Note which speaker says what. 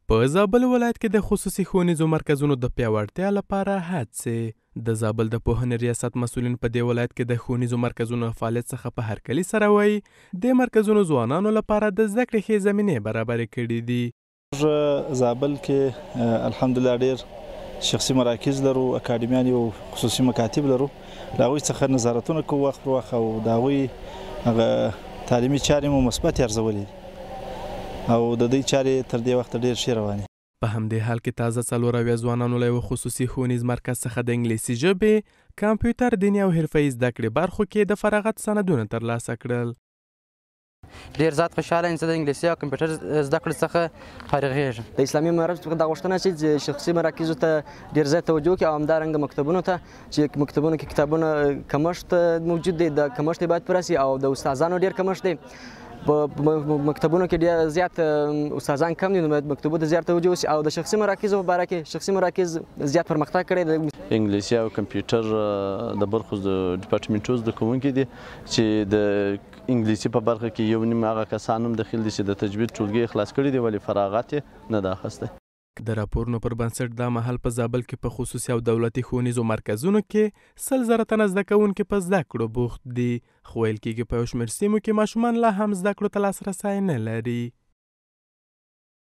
Speaker 1: په زابل ولایت کې د خصوصي ښوونیزو مرکزونو د پیاوړتیا لپاره هڅې د زابل د پوهنې ریاست مسؤلین په دې ولایت کې د ښوونیزو مرکزونو فعالیت څخه په هرکلي سره وایي د مرکزونو ځوانانو لپاره د زده کړې ښې زمینې برابرې کړي دي.
Speaker 2: زابل کې الحمدلله ډېر شخصي مراکز لرو، اکاډمیان او خصوصي مکاتب لرو. د هغوی څخه نظارتونه کوو وخت پر وخت او د هغوی هغه تعلیمي چارې مو مثبت ارزولې او د دې چارې تر دې وخته ډېر ښې روانې.
Speaker 1: په همدې حال کې تازه 4 ځوانانو له یو خصوصي ښوونیز مرکز څخه د انګلیسي ژبې، کمپیوټر، دیني او حرفه‌ایي زده کړې برخو کې د فراغت سندونه ترلاسه کړل.
Speaker 3: ډېر زیات خوشحاله یم چې د انګلیسي او کمپیوټر زده کړې څخه فارغېږم. د اسلامي امارت څخه دا غوښتنه چې شخصي مراکزو ته ډېر زیات توجه وکړي او همدارنګه مکتبونو ته چې مکتبونو کې کتابونه کمښت موجود دی، د کمښت باید پوره شي او د استادانو ډېر کمښت دی. په مکتبونو کې ډېر زیات استادان کم دي، نو باید مکتبونو ته زیات توجه وشي او د شخصي مراکزو په باره کې شخصي مراکز زیات پرمختګ کړی دی.
Speaker 4: انګلیسي او کمپیوټر د برخو د ډپارټمنټونو زده کوونکي دي چې د انګلیسي په برخه کې یو نیم هغه کسان هم داخل دي چې د تجوید ټولګي خلاص کړي دي ولې فراغت یې نه ده اخیستی.
Speaker 1: د راپورونو پر بنسټ دا مهال په زابل کې په خصوصي او دولتي ښوونیزو مرکزونو کې 100,000 تنه زده کوونکي په زده کړو بوخت دي، خو ویل کېږي په یو شمېر سیمو کې ماشومان لا هم زده کړو ته لاسرسی نه لري.